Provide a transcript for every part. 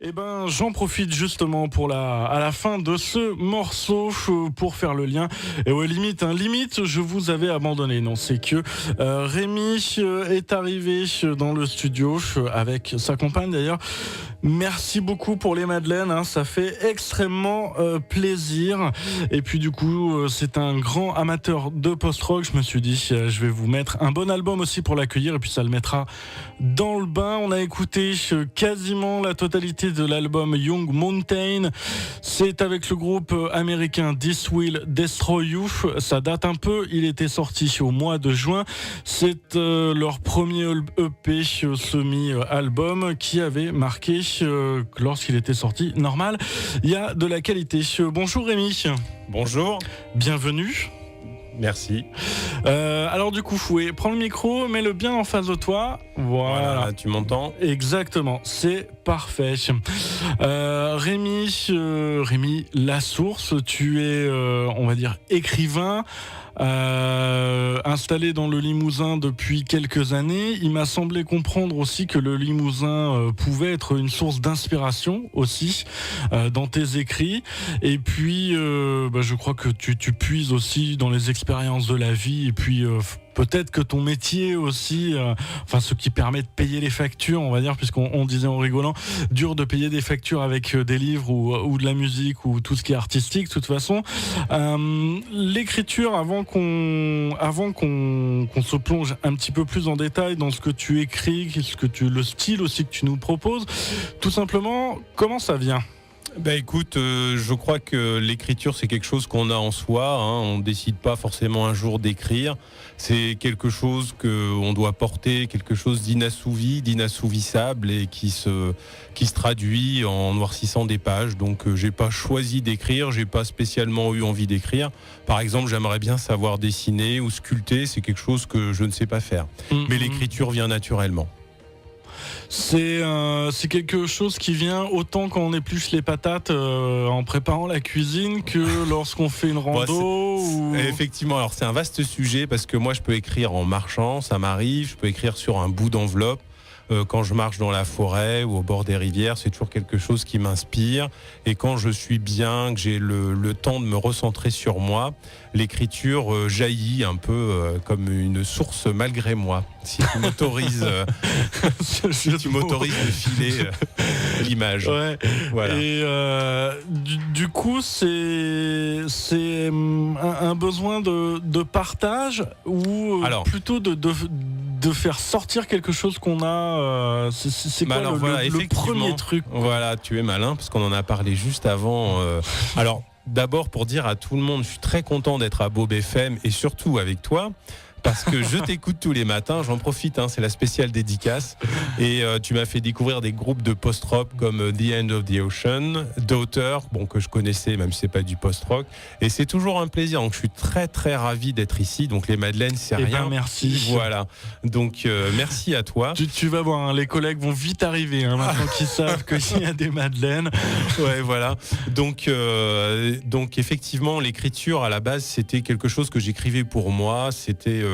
Eh ben, j'en profite justement à la fin de ce morceau pour faire le lien. Et ouais, limite, je vous avais abandonné. Non, c'est que Rémi est arrivé dans le studio avec sa compagne d'ailleurs. Merci beaucoup pour les madeleines, hein, ça fait extrêmement plaisir. Et puis du coup, c'est un grand amateur de post-rock. Je me suis dit, je vais vous mettre un bon album aussi pour l'accueillir. Et puis ça le mettra dans le bain. On a écouté quasiment la totalité de l'album Young Mountain. C'est avec le groupe américain This Will Destroy You. Ça date un peu, il était sorti au mois de juin. C'est leur premier EP semi-album qui avait marqué lorsqu'il était sorti normal. Il y a de la qualité. Bonjour Rémi. Bonjour. Bienvenue. Merci. Alors du coup, prends le micro, mets-le bien en face de toi. Voilà. Tu m'entends ? Exactement, c'est parfait. Rémi Lasource, tu es, on va dire, écrivain, installé dans le Limousin depuis quelques années. Il m'a semblé comprendre aussi que le Limousin pouvait être une source d'inspiration aussi dans tes écrits. Et puis, je crois que tu puises aussi dans les expériences de la vie. Et puis, peut-être que ton métier aussi, ce qui permet de payer les factures, on va dire, puisqu'on disait en rigolant, dur de payer des factures avec des livres ou de la musique ou tout ce qui est artistique, de toute façon. L'écriture, avant qu'on se plonge un petit peu plus en détail dans ce que tu écris, le style aussi que tu nous proposes, tout simplement, comment ça vient ? Écoute, je crois que l'écriture c'est quelque chose qu'on a en soi, hein. On décide pas forcément un jour d'écrire. C'est quelque chose qu'on doit porter, quelque chose d'inassouvi, d'inassouvissable et qui se traduit en noircissant des pages. Donc j'ai pas choisi d'écrire, j'ai pas spécialement eu envie d'écrire. Par exemple, j'aimerais bien savoir dessiner ou sculpter, c'est quelque chose que je ne sais pas faire. Mais l'écriture vient naturellement. C'est quelque chose qui vient autant quand on épluche les patates en préparant la cuisine que lorsqu'on fait une rando. Effectivement, alors c'est un vaste sujet parce que moi je peux écrire en marchant, ça m'arrive, je peux écrire sur un bout d'enveloppe. Quand je marche dans la forêt ou au bord des rivières, c'est toujours quelque chose qui m'inspire. Et quand je suis bien, que j'ai le temps de me recentrer sur moi, l'écriture jaillit un peu comme une source malgré moi. Si tu m'autorises, de filer l'image. Ouais. Voilà. Et du coup, c'est un besoin de partage ou plutôt de faire sortir quelque chose qu'on a. C'est quoi le premier truc, quoi. Voilà, tu es malin parce qu'on en a parlé juste avant. Alors, d'abord pour dire à tout le monde, je suis très content d'être à Bob FM et surtout avec toi. Parce que je t'écoute tous les matins, j'en profite, c'est la spéciale dédicace. Et tu m'as fait découvrir des groupes de post-rock comme The End of the Ocean, Daughter, que je connaissais, même si c'est pas du post-rock. Et c'est toujours un plaisir. Donc je suis très très ravi d'être ici. Donc les madeleines, c'est rien. Merci. Voilà. Donc merci à toi. Tu vas voir, les collègues vont vite arriver maintenant qu'ils savent qu'il y a des madeleines. Ouais, voilà. Donc effectivement, l'écriture à la base, c'était quelque chose que j'écrivais pour moi.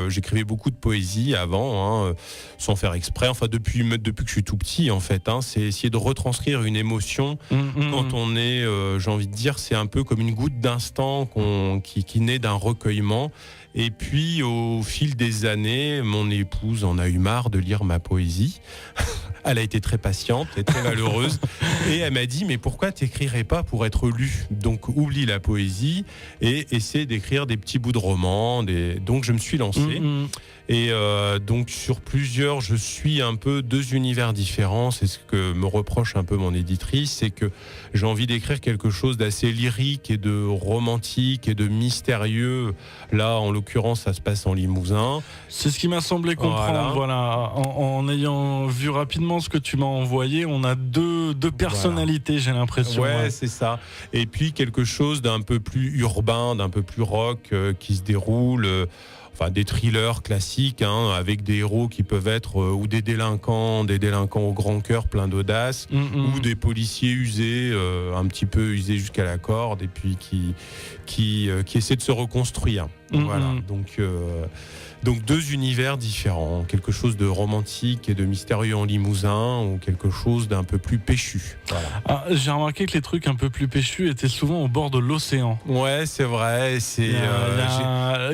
J'écrivais beaucoup de poésie avant, sans faire exprès. Enfin, depuis que je suis tout petit, en fait. C'est essayer de retranscrire une émotion quand on est, j'ai envie de dire, c'est un peu comme une goutte d'instant qui naît d'un recueillement. Et puis, au fil des années, mon épouse en a eu marre de lire ma poésie. Elle a été très patiente et très malheureuse. Et elle m'a dit, mais pourquoi t'écrirais pas pour être lu ? Donc, oublie la poésie et essaie d'écrire des petits bouts de romans. Donc, je me suis lancé. Et donc, sur plusieurs, je suis un peu deux univers différents. C'est ce que me reproche un peu mon éditrice. C'est que j'ai envie d'écrire quelque chose d'assez lyrique et de romantique et de mystérieux. Là, en l'occurrence, ça se passe en Limousin. C'est ce qui m'a semblé comprendre. Voilà. En ayant vu rapidement ce que tu m'as envoyé, on a deux personnalités, j'ai l'impression. Ouais, c'est ça. Et puis quelque chose d'un peu plus urbain, d'un peu plus rock qui se déroule. Des thrillers classiques, avec des héros qui peuvent être ou des délinquants au grand cœur plein d'audace, ou des policiers usés, un petit peu usés jusqu'à la corde, et puis qui essaient de se reconstruire. Voilà, donc deux univers différents, quelque chose de romantique et de mystérieux en Limousin ou quelque chose d'un peu plus péchu. Voilà. Ah, j'ai remarqué que les trucs un peu plus péchus étaient souvent au bord de l'océan. Ouais, c'est vrai.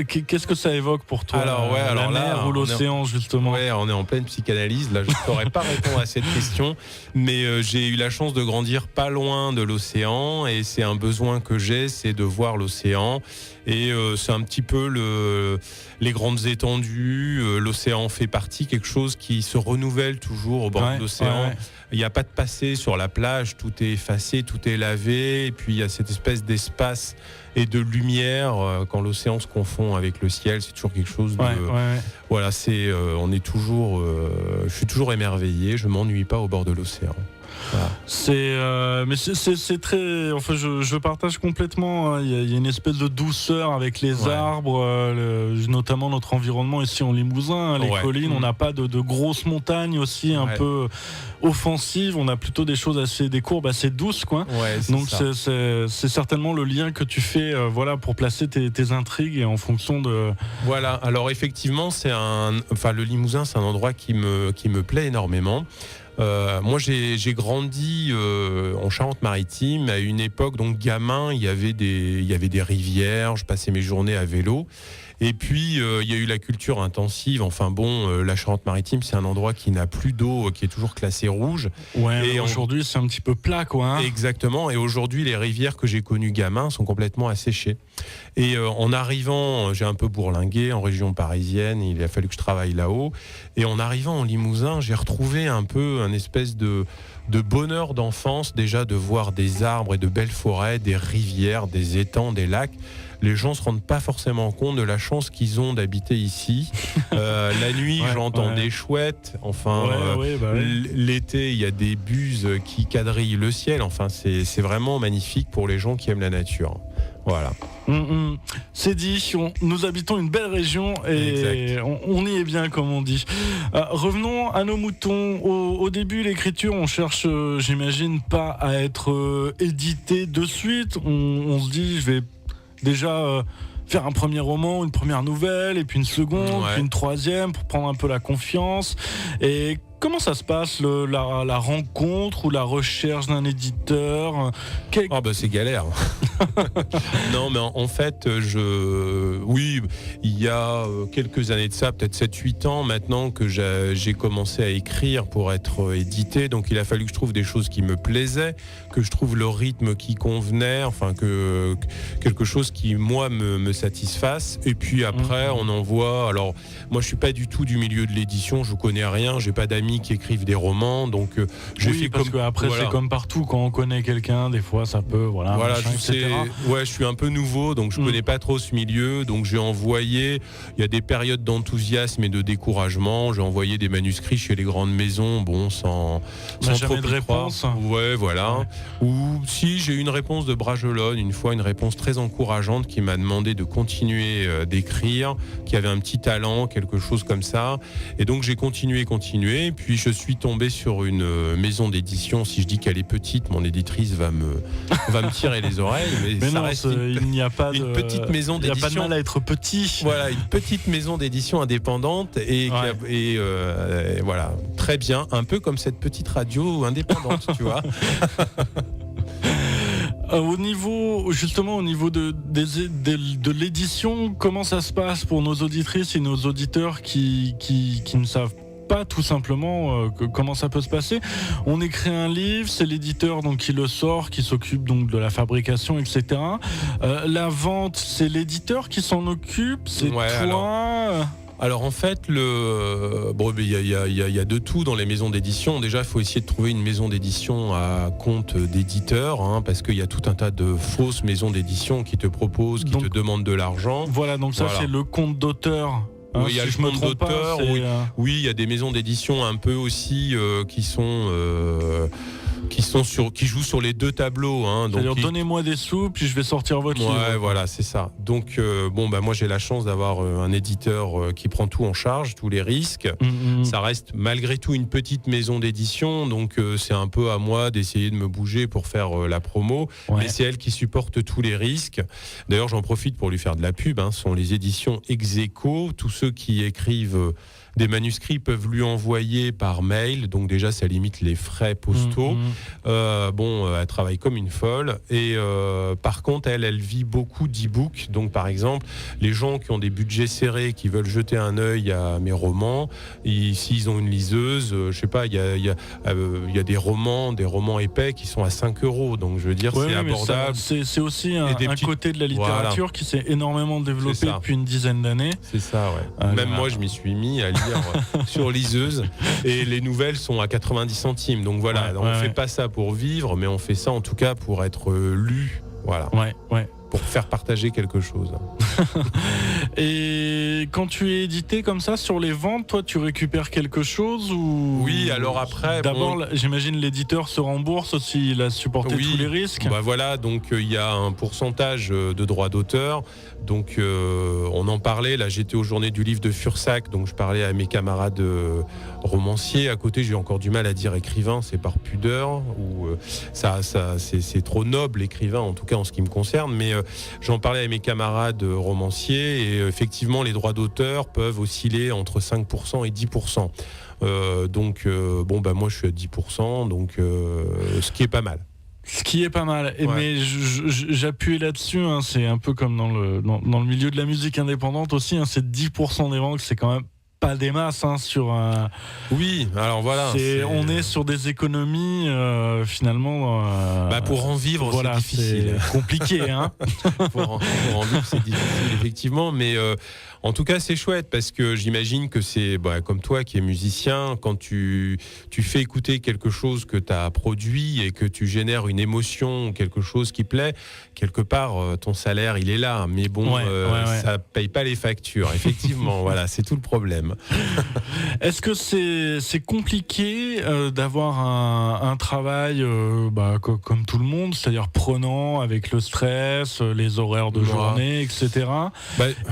Qu'est-ce que ça évoque pour toi? La mer ou l'océan, justement? Ouais, on est en pleine psychanalyse. Là, je ne saurais pas répondre à cette question, mais j'ai eu la chance de grandir pas loin de l'océan et c'est un besoin que j'ai, c'est de voir l'océan. Et c'est un petit peu les grandes étendues. L'océan fait partie, quelque chose qui se renouvelle toujours au bord de l'océan. Il n'y a pas de passé sur la plage, tout est effacé, tout est lavé. Et puis il y a cette espèce d'espace et de lumière quand l'océan se confond avec le ciel. C'est toujours quelque chose de... Voilà, on est toujours... je suis toujours émerveillé, je ne m'ennuie pas au bord de l'océan. Voilà. C'est très. Enfin, je partage complètement. Hein. Il y a une espèce de douceur avec les arbres, notamment notre environnement ici en Limousin, hein, les collines. On n'a pas de grosses montagnes aussi un peu offensives. On a plutôt des choses des courbes assez douces, quoi. Donc c'est certainement le lien que tu fais, pour placer tes intrigues et en fonction de. Voilà. Alors effectivement, le Limousin, c'est un endroit qui me plaît énormément. Moi, j'ai grandi en Charente-Maritime à une époque, donc gamin, il y avait des rivières. Je passais mes journées à vélo. Et puis, il y a eu la culture intensive. Enfin bon, la Charente-Maritime, c'est un endroit qui n'a plus d'eau, qui est toujours classé rouge. Ouais, et aujourd'hui, c'est un petit peu plat, quoi. Hein. Exactement. Et aujourd'hui, les rivières que j'ai connues gamin sont complètement asséchées. Et en arrivant, j'ai un peu bourlingué en région parisienne. Il a fallu que je travaille là-haut. Et en arrivant en Limousin, j'ai retrouvé un peu un espèce de bonheur d'enfance, déjà de voir des arbres et de belles forêts, des rivières, des étangs, des lacs. Les gens se rendent pas forcément compte de la chance qu'ils ont d'habiter ici. La nuit, j'entends des chouettes. Enfin, l'été, il y a des buses qui quadrillent le ciel. Enfin, c'est vraiment magnifique pour les gens qui aiment la nature. Voilà. C'est dit, nous habitons une belle région et on y est bien, comme on dit. Revenons à nos moutons. Au début, l'écriture, on cherche, j'imagine, pas à être édité de suite. On se dit, je vais déjà faire un premier roman, une première nouvelle, et puis une seconde, puis une troisième, pour prendre un peu la confiance. Et comment ça se passe, la rencontre ou la recherche d'un éditeur? C'est galère. Non, mais en fait, il y a quelques années de ça, peut-être 7-8 ans maintenant, que j'ai commencé à écrire pour être édité. Donc il a fallu que je trouve des choses qui me plaisaient, que je trouve le rythme qui convenait, enfin que quelque chose qui, moi, me satisfasse. Et puis après, on envoie... Alors, moi, je suis pas du tout du milieu de l'édition, je connais rien, j'ai pas d'amis qui écrivent des romans, donc c'est comme partout, quand on connaît quelqu'un, des fois ça peut, je suis un peu nouveau, donc je connais pas trop ce milieu, donc j'ai envoyé, il y a des périodes d'enthousiasme et de découragement, j'ai envoyé des manuscrits chez les grandes maisons, sans jamais de réponse. Ou si j'ai eu une réponse de Bragelonne, une fois, une réponse très encourageante qui m'a demandé de continuer d'écrire, qui avait un petit talent, quelque chose comme ça, et donc j'ai continué, puis je suis tombé sur une maison d'édition. Si je dis qu'elle est petite, mon éditrice va me tirer les oreilles, mais ça non, reste il n'y a pas une petite maison d'édition. Il n'y a pas de mal à être petit. Voilà, une petite maison d'édition indépendante et voilà, très bien, un peu comme cette petite radio indépendante, tu vois. Au niveau de l'édition, comment ça se passe pour nos auditrices et nos auditeurs qui ne savent pas tout simplement comment ça peut se passer? On écrit un livre, c'est l'éditeur donc qui le sort, qui s'occupe donc de la fabrication, etc. La vente, c'est l'éditeur qui s'en occupe, c'est toi. Alors en fait, il y a de tout dans les maisons d'édition. Déjà, il faut essayer de trouver une maison d'édition à compte d'éditeur, parce qu'il y a tout un tas de fausses maisons d'édition qui te proposent, qui te demandent de l'argent. Voilà, donc ça c'est le compte d'auteur. Il y a le compte d'auteur. Oui, il y a des maisons d'édition un peu aussi qui sont qui jouent sur les deux tableaux. Hein, c'est-à-dire donnez-moi des sous, puis je vais sortir votre livre. Ouais, voilà, c'est ça. Donc moi j'ai la chance d'avoir un éditeur qui prend tout en charge, tous les risques. Ça reste malgré tout une petite maison d'édition, donc c'est un peu à moi d'essayer de me bouger pour faire la promo. Mais c'est elle qui supporte tous les risques. D'ailleurs, j'en profite pour lui faire de la pub. Ce sont les éditions Execo. Tous ceux qui écrivent des manuscrits peuvent lui envoyer par mail, donc déjà ça limite les frais postaux. Elle travaille comme une folle et par contre elle vit beaucoup d'e-books. Donc par exemple les gens qui ont des budgets serrés, qui veulent jeter un œil à mes romans, s'ils ont une liseuse, je sais pas, il y a des romans épais qui sont à 5 €, donc je veux dire c'est abordable. C'est aussi un côté de la littérature qui s'est énormément développé depuis une dizaine d'années. C'est ça, ouais. Même moi je m'y suis mis à lire sur liseuse et les nouvelles sont à 90 centimes, donc voilà, on fait pas ça pour vivre, mais on fait ça en tout cas pour être lu, voilà, pour faire partager quelque chose. Et quand tu es édité comme ça sur les ventes, toi tu récupères quelque chose ou... Oui, alors après d'abord j'imagine l'éditeur se rembourse aussi, il a supporté tous les risques. Voilà, donc il y a un pourcentage de droits d'auteur. Donc on en parlait, là j'étais aux journées du livre de Fursac, donc je parlais à mes camarades romanciers. À côté j'ai encore du mal à dire écrivain, c'est par pudeur, ou c'est trop noble écrivain, en tout cas en ce qui me concerne, mais j'en parlais à mes camarades romanciers et effectivement les droits d'auteur peuvent osciller entre 5% et 10%. Moi je suis à 10%, donc ce qui est pas mal. Ce qui est pas mal, mais j'appuie là-dessus, c'est un peu comme dans le milieu de la musique indépendante aussi, c'est 10% des ventes, c'est quand même pas des masses sur un... Oui, alors voilà. On est sur des économies finalement... pour en vivre, c'est difficile. C'est compliqué. pour en vivre, c'est difficile, effectivement, mais... En tout cas, c'est chouette parce que j'imagine que c'est comme toi qui es musicien, quand tu fais écouter quelque chose que tu as produit et que tu génères une émotion, quelque chose qui plaît, quelque part, ton salaire, il est là. Mais ça paye pas les factures. Effectivement, voilà, c'est tout le problème. Est-ce que c'est compliqué d'avoir un travail comme tout le monde, c'est-à-dire prenant avec le stress, les horaires de journée, etc.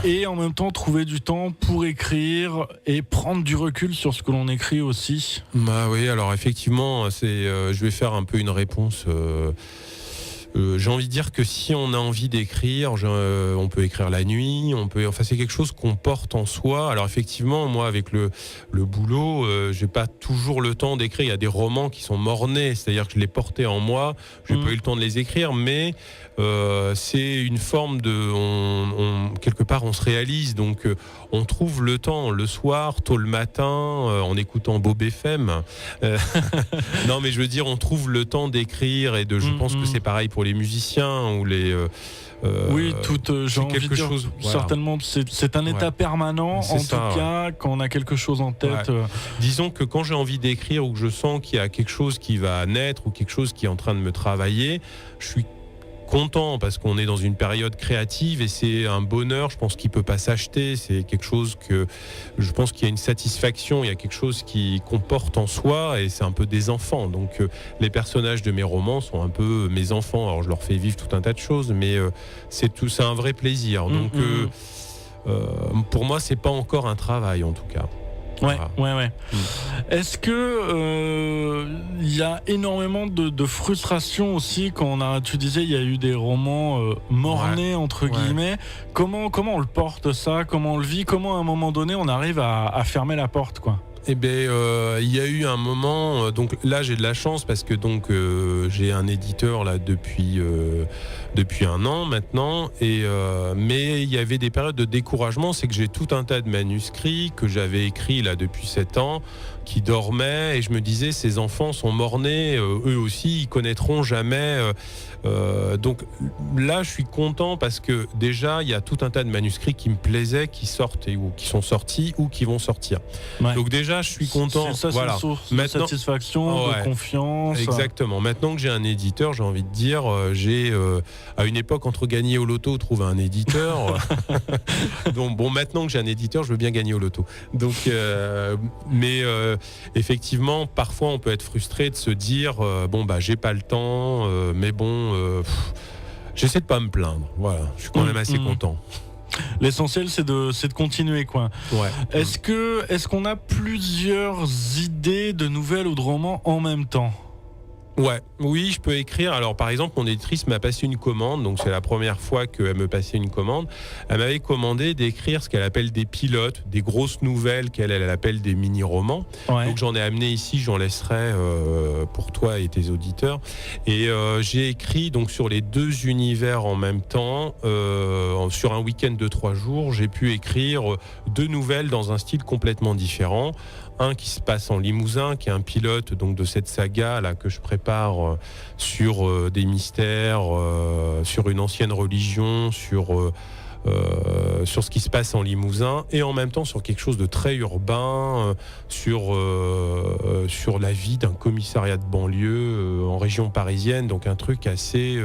Et en même temps, trouver du temps pour écrire et prendre du recul sur ce que l'on écrit aussi. Oui, alors effectivement, je vais faire un peu une réponse. J'ai envie de dire que si on a envie d'écrire, on peut écrire la nuit, c'est quelque chose qu'on porte en soi. Alors effectivement, moi avec le boulot, j'ai pas toujours le temps d'écrire. Il y a des romans qui sont mornés, c'est-à-dire que je les portais en moi, j'ai pas eu le temps de les écrire, mais c'est une forme de... quelque part, on se réalise, donc on trouve le temps le soir, tôt le matin, en écoutant Bob FM. Non, mais je veux dire, on trouve le temps d'écrire et je pense que c'est pareil pour les musiciens ou les... j'ai envie de dire, certainement, c'est un état permanent, en tout cas, quand on a quelque chose en tête. Disons que quand j'ai envie d'écrire ou que je sens qu'il y a quelque chose qui va naître ou quelque chose qui est en train de me travailler, je suis content parce qu'on est dans une période créative et c'est un bonheur, je pense, qui peut pas s'acheter. C'est quelque chose que je pense qu'il y a une satisfaction, il y a quelque chose qu'on porte en soi et c'est un peu des enfants. Donc les personnages de mes romans sont un peu mes enfants. Alors je leur fais vivre tout un tas de choses, mais c'est un vrai plaisir. Donc pour moi, c'est pas encore un travail en tout cas. Ouais. Est-ce que y a énormément de frustration aussi quand tu disais il y a eu des romans mornés entre guillemets. Comment on le porte ça? Comment on le vit? Comment à un moment donné on arrive à fermer la porte quoi? Il y a eu un moment, donc là j'ai de la chance parce que j'ai un éditeur là depuis 1 an maintenant, mais il y avait des périodes de découragement, c'est que j'ai tout un tas de manuscrits que j'avais écrits là depuis 7 ans, qui dormaient et je me disais ces enfants sont mornés, eux aussi ils connaîtront jamais. Donc là je suis content parce que déjà il y a tout un tas de manuscrits qui me plaisaient, qui sortent ou qui sont sortis ou qui vont sortir. Donc déjà déjà, je suis content. C'est ça, voilà. c'est une source Maintenant, de satisfaction, de confiance. Exactement. Maintenant que j'ai un éditeur, j'ai envie de dire, à une époque, entre gagner au loto, trouver un éditeur. Donc bon, maintenant que j'ai un éditeur, je veux bien gagner au loto. Donc, effectivement, parfois on peut être frustré de se dire, j'ai pas le temps, mais bon, j'essaie de pas me plaindre. Voilà, je suis quand même assez content. L'essentiel, c'est de continuer, quoi. Ouais. Est-ce qu'on a plusieurs idées de nouvelles ou de romans en même temps? Ouais, oui, je peux écrire. Alors, par exemple, mon éditrice m'a passé une commande, donc c'est la première fois qu'elle me passait une commande. Elle m'avait commandé d'écrire ce qu'elle appelle des pilotes, des grosses nouvelles qu'elle appelle des mini-romans. Ouais. Donc, j'en ai amené ici, j'en laisserai pour toi et tes auditeurs. Et j'ai écrit donc sur les 2 univers en même temps, sur un week-end de 3 jours, j'ai pu écrire 2 nouvelles dans un style complètement différent. Un qui se passe en Limousin, qui est un pilote donc de cette saga là que je prépare sur des mystères, sur une ancienne religion, sur ce qui se passe en Limousin, et en même temps sur quelque chose de très urbain, sur la vie d'un commissariat de banlieue en région parisienne, donc un truc assez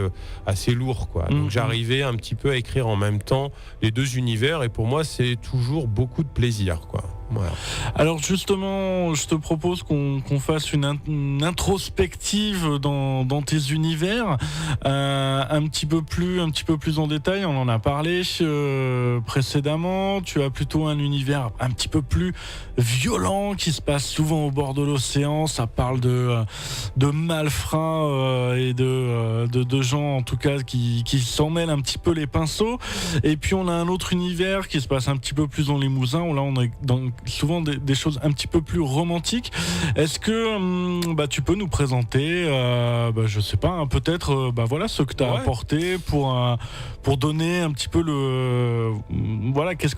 lourd, quoi. Donc j'arrivais un petit peu à écrire en même temps les 2 univers, et pour moi c'est toujours beaucoup de plaisir, quoi. Voilà. Alors justement, je te propose qu'on fasse une introspective dans tes univers, un petit peu plus en détail. On en a parlé précédemment. Tu as plutôt un univers un petit peu plus violent qui se passe souvent au bord de l'océan. Ça parle de malfrats et de gens en tout cas qui s'en mêlent un petit peu les pinceaux. Et puis on a un autre univers qui se passe un petit peu plus dans les Limousin, où là on est dans souvent des choses un petit peu plus romantiques. Est-ce que tu peux nous présenter, je sais pas, peut-être ce que tu as apporté pour donner un petit peu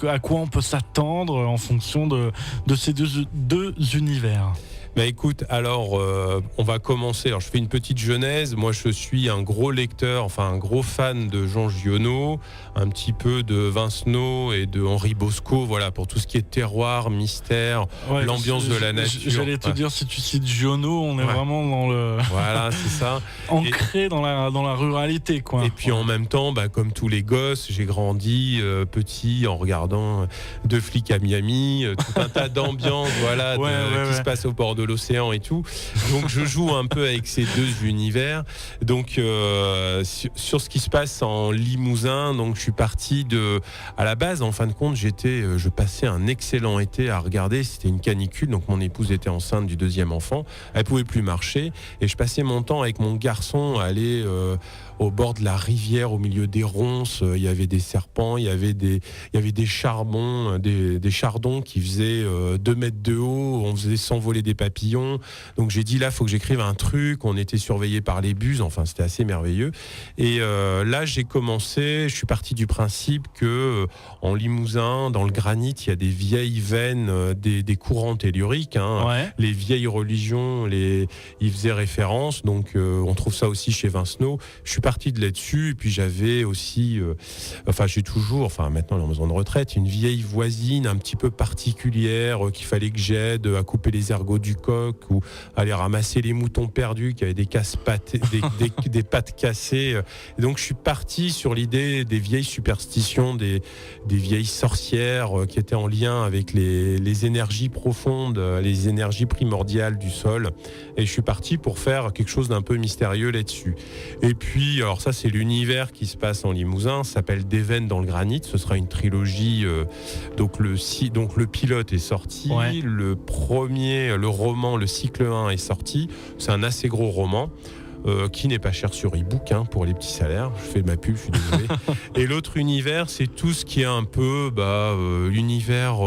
à quoi on peut s'attendre en fonction de ces deux univers? Écoute, alors on va commencer. Alors je fais une petite genèse. Moi, je suis un gros lecteur, un gros fan de Jean Giono, un petit peu de Vincenot et de Henri Bosco. Voilà, pour tout ce qui est terroir, mystère, l'ambiance de la nature. J'allais te dire, si tu cites Giono, on est vraiment dans le. Voilà, c'est ça. Ancré dans la ruralité, quoi. Et puis en même temps, comme tous les gosses, j'ai grandi petit en regardant 2 flics à Miami, tout un tas d'ambiances, qui se passent au bord de l'océan et tout. Donc je joue un peu avec ces 2 univers. Donc sur ce qui se passe en Limousin, donc je suis parti à la base, en fin de compte, je passais un excellent été à regarder. C'était une canicule, donc mon épouse était enceinte du 2e enfant. Elle pouvait plus marcher et je passais mon temps avec mon garçon à aller au bord de la rivière, au milieu des ronces. Il y avait des serpents, il y avait des charbons, des chardons qui faisaient 2 mètres de haut. On faisait s'envoler des papillons. Donc j'ai dit, là, il faut que j'écrive un truc. On était surveillés par les buses. Enfin, c'était assez merveilleux. Et là, j'ai commencé. Je suis parti du principe que en Limousin, dans le granit, il y a des vieilles veines, des courants telluriques. Les vieilles religions, ils faisaient référence. Donc on trouve ça aussi chez Vincenot. Je suis parti de là-dessus, et puis j'avais aussi, j'ai toujours, maintenant en maison de retraite, une vieille voisine un petit peu particulière qu'il fallait que j'aide à couper les ergots du coq ou aller ramasser les moutons perdus qui avaient des pattes cassées. Et donc je suis parti sur l'idée des vieilles superstitions, des vieilles sorcières qui étaient en lien avec les énergies profondes, les énergies primordiales du sol. Et je suis parti pour faire quelque chose d'un peu mystérieux là-dessus. Et puis, alors ça, c'est l'univers qui se passe en Limousin, ça s'appelle Des veines dans le granit. Ce sera une trilogie. Donc le pilote est sorti, le roman, le cycle 1 est sorti. C'est un assez gros roman. Qui n'est pas cher sur e-book pour les petits salaires. Je fais ma pub, je suis désolé. Et l'autre univers, c'est tout ce qui est un peu l'univers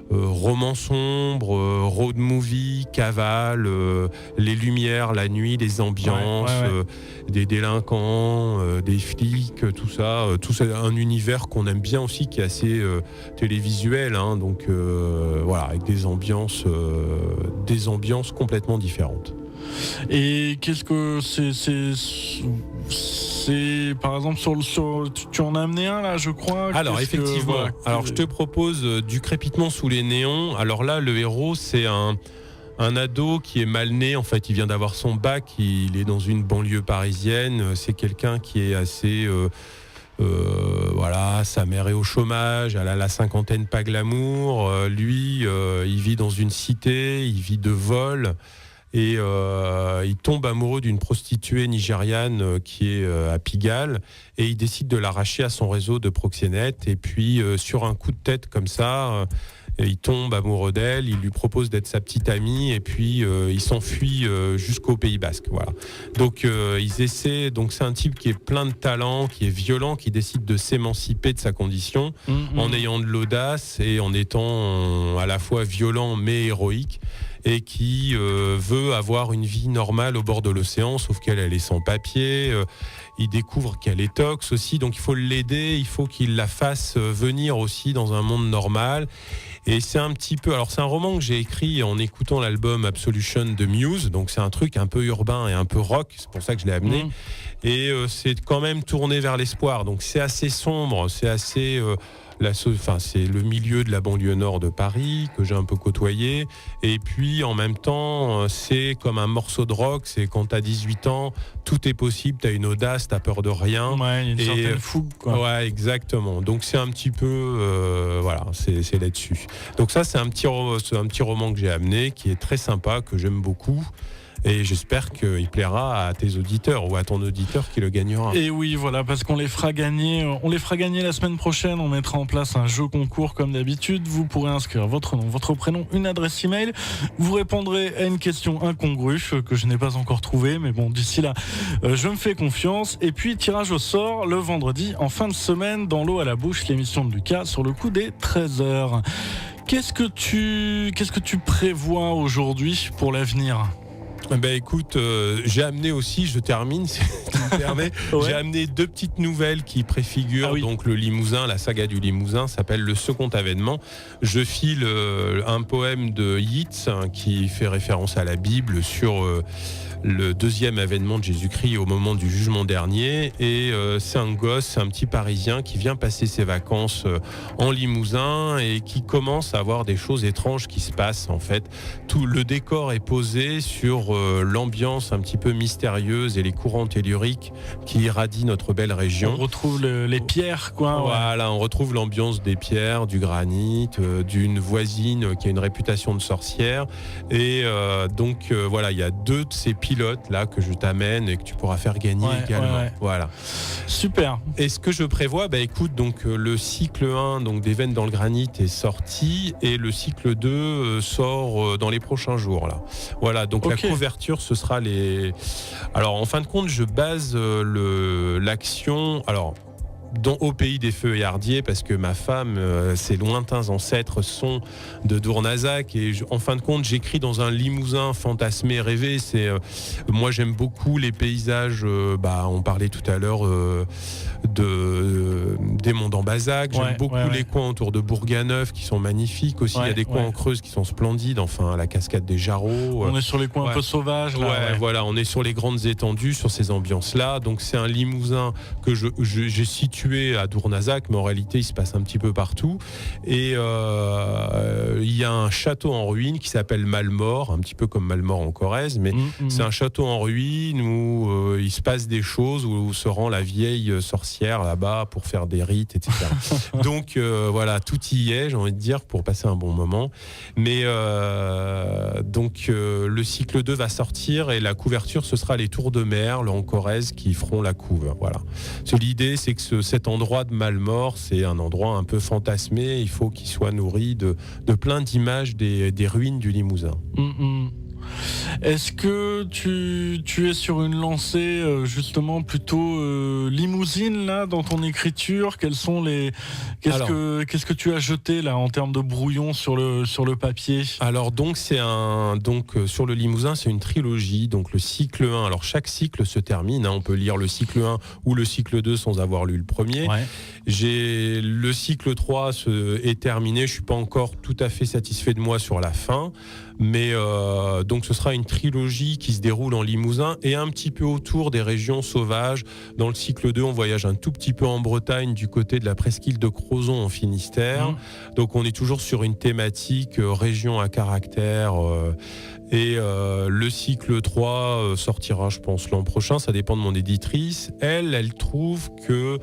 roman sombre, road movie, cavale, les lumières, la nuit, les ambiances, des délinquants, des flics, tout ça. Tout ça, un univers qu'on aime bien aussi, qui est assez télévisuel, donc avec des ambiances complètement différentes. Et qu'est-ce que c'est par exemple tu en as amené un là, je crois. Alors effectivement, je te propose du crépitement sous les néons. Alors là, le héros, c'est un ado qui est mal né. En fait, il vient d'avoir son bac, il est dans une banlieue parisienne. C'est quelqu'un qui est assez sa mère est au chômage, elle a la cinquantaine, pas glamour. Lui, il vit dans une cité, il vit de vol. Et il tombe amoureux d'une prostituée nigériane qui est à Pigalle, et il décide de l'arracher à son réseau de proxénètes. Et puis sur un coup de tête comme ça, il tombe amoureux d'elle, il lui propose d'être sa petite amie, et puis il s'enfuit jusqu'au Pays Basque. Voilà. Donc ils essaient. Donc c'est un type qui est plein de talent, qui est violent, qui décide de s'émanciper de sa condition en ayant de l'audace et en étant à la fois violent mais héroïque, et qui veut avoir une vie normale au bord de l'océan, sauf qu'elle est sans papier. Il découvre qu'elle est tox aussi, donc il faut l'aider, il faut qu'il la fasse venir aussi dans un monde normal. Et c'est un petit peu... Alors c'est un roman que j'ai écrit en écoutant l'album Absolution de Muse, donc c'est un truc un peu urbain et un peu rock, c'est pour ça que je l'ai amené. Et c'est quand même tourné vers l'espoir, donc c'est assez sombre, c'est assez... c'est le milieu de la banlieue nord de Paris que j'ai un peu côtoyé, et puis en même temps c'est comme un morceau de rock. C'est quand t'as 18 ans, tout est possible, t'as une audace, t'as peur de rien, il y a une certaine fougue, quoi. Ouais, exactement. Donc c'est un petit peu c'est là-dessus. Donc ça, c'est un petit roman que j'ai amené, qui est très sympa, que j'aime beaucoup. Et j'espère qu'il plaira à tes auditeurs ou à ton auditeur qui le gagnera. Et oui, voilà, parce qu'on les fera gagner. On les fera gagner la semaine prochaine. On mettra en place un jeu concours comme d'habitude. Vous pourrez inscrire votre nom, votre prénom, une adresse email. Vous répondrez à une question incongrue que je n'ai pas encore trouvée. Mais bon, d'ici là, je me fais confiance. Et puis, tirage au sort le vendredi en fin de semaine dans l'eau à la bouche, l'émission de Lucas sur le coup des 13h. Qu'est-ce que tu prévois aujourd'hui pour l'avenir ? Ben écoute, j'ai amené aussi, je termine si tu me permets, j'ai amené 2 petites nouvelles qui préfigurent donc le Limousin, la saga du Limousin, s'appelle Le Second Avènement. Je file un poème de Yeats qui fait référence à la Bible sur le 2e avènement de Jésus-Christ au moment du jugement dernier. Et c'est un gosse, c'est un petit Parisien qui vient passer ses vacances en Limousin et qui commence à avoir des choses étranges qui se passent. En fait, tout le décor est posé sur l'ambiance un petit peu mystérieuse et les courants telluriques qui irradient notre belle région. On retrouve les pierres, quoi. Voilà, on retrouve l'ambiance des pierres, du granit, d'une voisine qui a une réputation de sorcière. Et voilà, il y a 2 de ces pilotes là que je t'amène et que tu pourras faire gagner également. Voilà. Super. Et ce que je prévois, écoute, donc le cycle 1 donc des veines dans le granit est sorti, et le cycle 2 sort dans les prochains jours là. Voilà, donc la couverture, ce sera les... Alors en fin de compte, je base l'action... Alors au pays des feux et hardiers, parce que ma femme, ses lointains ancêtres sont de Dournazac, et en fin de compte, j'écris dans un Limousin fantasmé, rêvé. Moi, j'aime beaucoup les paysages. On parlait tout à l'heure des monts d'Ambazac. J'aime beaucoup les coins autour de Bourganeuf qui sont magnifiques aussi. Il y a des coins en Creuse qui sont splendides. Enfin, la cascade des Jarreaux. On est sur les coins un peu sauvages. Là, Voilà, on est sur les grandes étendues, sur ces ambiances-là. Donc, c'est un Limousin que j'ai situé à Dournazac, mais en réalité il se passe un petit peu partout. Et il y a un château en ruine qui s'appelle Malmort, un petit peu comme Malmort en Corrèze, mais c'est un château en ruine où il se passe des choses, où se rend la vieille sorcière là-bas pour faire des rites, etc. Donc voilà, tout y est, j'ai envie de dire, pour passer un bon moment. Mais le cycle 2 va sortir, et la couverture, ce sera les Tours de Merle en Corrèze qui feront la couve. Voilà. L'idée, c'est que cet endroit de Malmort, c'est un endroit un peu fantasmé. Il faut qu'il soit nourri de plein d'images des ruines du Limousin. Est-ce que tu es sur une lancée justement plutôt limousine là dans ton écriture? Qu'est-ce que tu as jeté là en termes de brouillon sur le papier? Alors donc sur le Limousin, c'est une trilogie, donc le cycle 1. Alors chaque cycle se termine, on peut lire le cycle 1 ou le cycle 2 sans avoir lu le premier. Le cycle 3 est terminé, je suis pas encore tout à fait satisfait de moi sur la fin. Mais donc ce sera une trilogie qui se déroule en Limousin et un petit peu autour des régions sauvages. Dans le cycle 2, on voyage un tout petit peu en Bretagne du côté de la presqu'île de Crozon en Finistère. Donc on est toujours sur une thématique région à caractère. Et le cycle 3 sortira, je pense, l'an prochain. Ça dépend de mon éditrice. Elle trouve que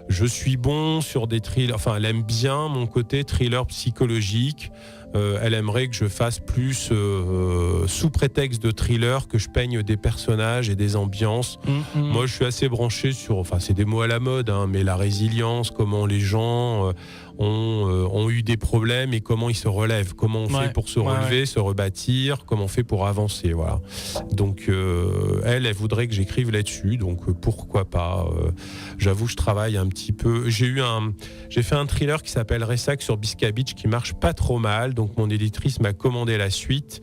je suis bon sur des thrillers. Enfin, elle aime bien mon côté thriller psychologique. Elle aimerait que je fasse plus sous prétexte de thriller, que je peigne des personnages et des ambiances. Moi, je suis assez branché sur, enfin, c'est des mots à la mode, hein, mais la résilience, comment les gens ont eu des problèmes et comment ils se relèvent, comment on fait pour se relever, se rebâtir, comment on fait pour avancer, voilà. Donc, elle voudrait que j'écrive là-dessus, donc pourquoi pas. J'avoue, je travaille un petit peu. J'ai fait un thriller qui s'appelle Ressac sur Bisca Beach qui marche pas trop mal. Donc mon éditrice m'a commandé la suite.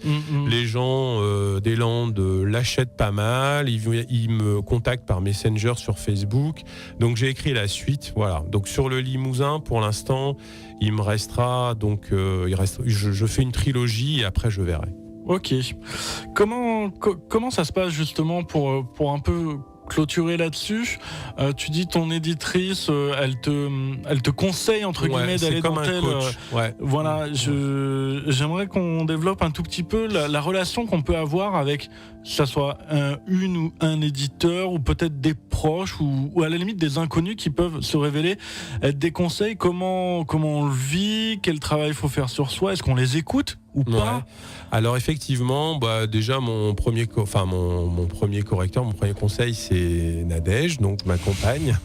Les gens des Landes l'achètent pas mal. Ils me contactent par Messenger sur Facebook. Donc j'ai écrit la suite. Voilà. Donc sur le Limousin, pour l'instant, il me restera. Donc je fais une trilogie et après je verrai. Ok. Comment ça se passe justement pour un peu clôturer là-dessus? Tu dis ton éditrice, elle te conseille entre guillemets d'aller dans tel. Voilà, j'aimerais qu'on développe un tout petit peu la relation qu'on peut avoir avec, que ça soit une ou un éditeur ou peut-être des proches ou à la limite des inconnus qui peuvent se révéler être des conseils. Comment on le vit, quel travail il faut faire sur soi, est-ce qu'on les écoute ou pas? Alors effectivement, déjà mon premier correcteur, mon premier conseil, c'est Nadège, donc ma compagne.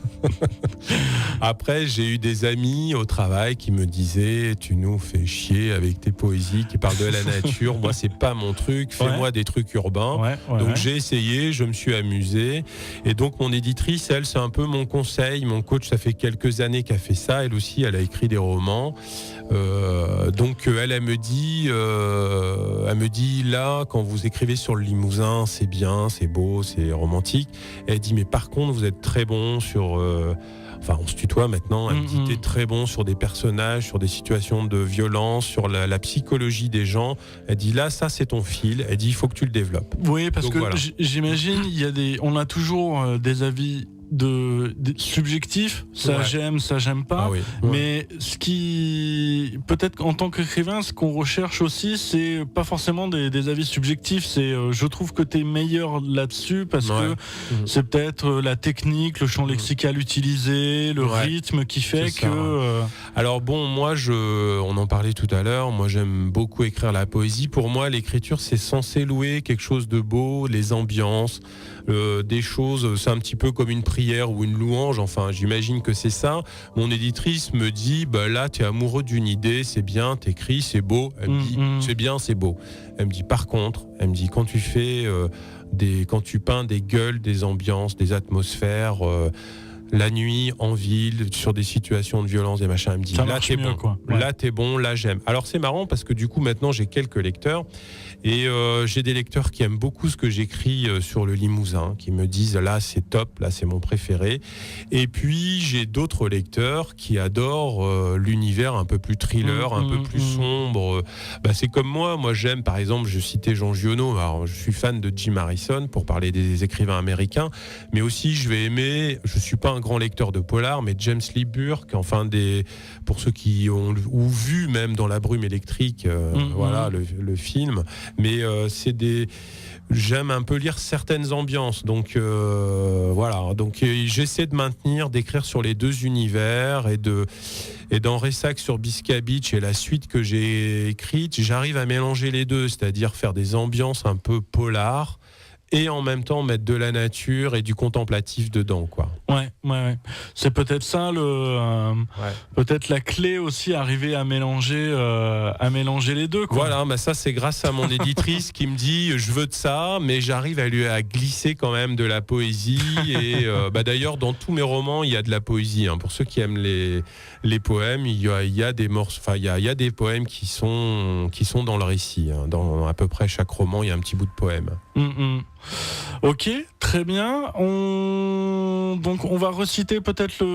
Après, j'ai eu des amis au travail qui me disaient: tu nous fais chier avec tes poésies qui parlent de la nature. Moi, c'est pas mon truc. Fais-moi des trucs urbains. Donc j'ai essayé, je me suis amusé. Et donc mon éditrice, elle, c'est un peu mon conseil, mon coach. Ça fait quelques années qu'elle fait ça. Elle aussi, elle a écrit des romans. Donc elle me dit là, quand vous écrivez sur le Limousin, c'est bien, c'est beau, c'est romantique. Elle dit mais par contre vous êtes très bon sur enfin on se tutoie maintenant. Elle me dit t'es très bon sur des personnages, sur des situations de violence, sur la psychologie des gens. Elle dit là, ça c'est ton fil. Elle dit il faut que tu le développes. Oui, parce que voilà. J'imagine on a toujours des avis subjectif, ça j'aime, ça j'aime pas. Mais ce qui peut-être en tant qu'écrivain, ce qu'on recherche aussi, c'est pas forcément des avis subjectifs. C'est je trouve que t'es meilleur là-dessus parce que c'est peut-être la technique, le champ lexical utilisé, le rythme qui fait que. Alors bon, moi on en parlait tout à l'heure. Moi j'aime beaucoup écrire la poésie. Pour moi, l'écriture c'est censé louer quelque chose de beau, les ambiances. Des choses, c'est un petit peu comme une prière ou une louange, enfin j'imagine que c'est ça. Mon éditrice me dit là t'es amoureux d'une idée, c'est bien, t'écris, c'est beau. Elle me dit c'est bien, c'est beau. Elle me dit par contre, quand tu fais quand tu peins des gueules, des ambiances, des atmosphères, la nuit, en ville, sur des situations de violence, des machins, elle me dit là t'es bon, là t'es bon, là j'aime. Alors c'est marrant parce que du coup maintenant j'ai quelques lecteurs et j'ai des lecteurs qui aiment beaucoup ce que j'écris sur le Limousin, qui me disent là c'est top, là c'est mon préféré. Et puis j'ai d'autres lecteurs qui adorent l'univers un peu plus thriller, un peu plus sombre. C'est comme moi j'aime par exemple, je citais Jean Giono, alors je suis fan de Jim Harrison pour parler des écrivains américains, mais aussi je vais aimer, je suis pas un grand lecteur de polar, mais James Lee Burke, enfin pour ceux qui ont vu même dans La Brume électrique, voilà le film. Mais j'aime un peu lire certaines ambiances, donc voilà. Donc j'essaie d'écrire sur les deux univers et dans Ressac sur Bisca Beach et la suite que j'ai écrite, j'arrive à mélanger les deux, c'est-à-dire faire des ambiances un peu polar et en même temps mettre de la nature et du contemplatif dedans, quoi. Ouais. C'est peut-être ça peut-être la clé aussi, arriver à mélanger les deux, quoi. Voilà, ça c'est grâce à mon éditrice qui me dit je veux de ça, mais j'arrive à glisser quand même de la poésie et d'ailleurs dans tous mes romans il y a de la poésie, hein. Pour ceux qui aiment les poèmes, il y a des morceaux, enfin il y a des poèmes qui sont dans le récit, hein. Dans à peu près chaque roman il y a un petit bout de poème. Ok, très bien. Donc on va reciter peut-être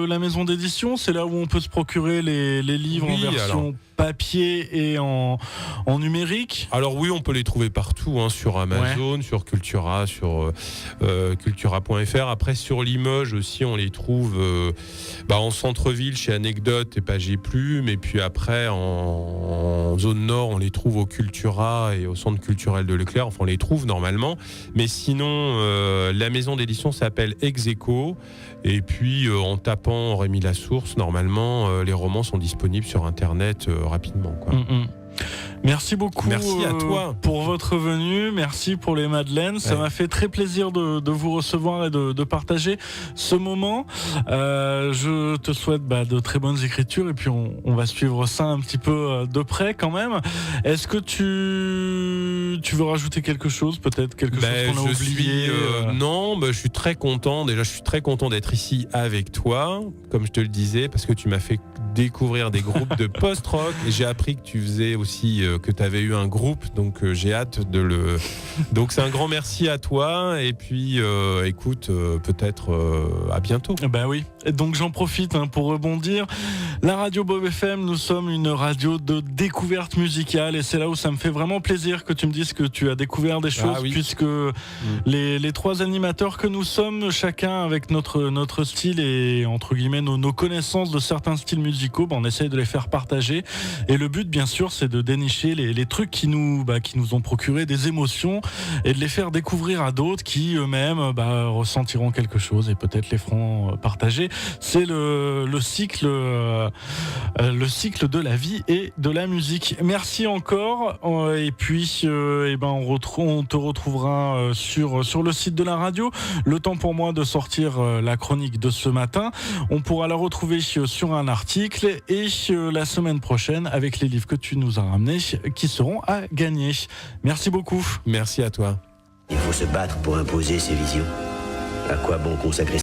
la maison d'édition. C'est là où on peut se procurer les livres en version papier et en numérique? Alors oui, on peut les trouver partout, hein, sur Amazon, sur Cultura, sur cultura.fr. Après, sur Limoges aussi, on les trouve en centre-ville, chez Anecdote et Pagé Plume. Et puis après, en zone nord, on les trouve au Cultura et au centre culturel de Leclerc. Enfin, on les trouve normalement. Mais sinon, la maison d'édition s'appelle Execo. Et puis, en tapant Rémi Lasource, normalement, les romans sont disponibles sur Internet rapidement, quoi. Merci beaucoup. Merci à toi pour votre venue. Merci pour les madeleines. Ça m'a fait très plaisir de vous recevoir et de partager ce moment. Je te souhaite de très bonnes écritures et puis on va suivre ça un petit peu de près quand même. Est-ce que tu veux rajouter quelque chose, peut-être quelque chose qu'on a oublié? Non, je suis très content. Déjà, je suis très content d'être ici avec toi, comme je te le disais, parce que tu m'as fait découvrir des groupes de post-rock et j'ai appris que tu faisais aussi que tu avais eu un groupe, donc j'ai hâte de le... Donc c'est un grand merci à toi et puis écoute, peut-être à bientôt. Ben oui, et donc j'en profite pour rebondir. La radio Bob FM, nous sommes une radio de découverte musicale et c'est là où ça me fait vraiment plaisir que tu me dises que tu as découvert des choses, puisque les trois animateurs que nous sommes, chacun avec notre style et entre guillemets nos connaissances de certains styles musicaux, on essaye de les faire partager et le but bien sûr c'est de dénicher les trucs qui nous ont procuré des émotions et de les faire découvrir à d'autres qui eux-mêmes ressentiront quelque chose et peut-être les feront partager. C'est le cycle de la vie et de la musique. Merci encore et puis on te retrouvera sur le site de la radio. Le temps pour moi de sortir la chronique de ce matin. On pourra la retrouver sur un article et la semaine prochaine avec les livres que tu nous as ramenés qui seront à gagner. Merci beaucoup. Merci à toi. Il faut se battre pour imposer ses visions. À quoi bon consacrer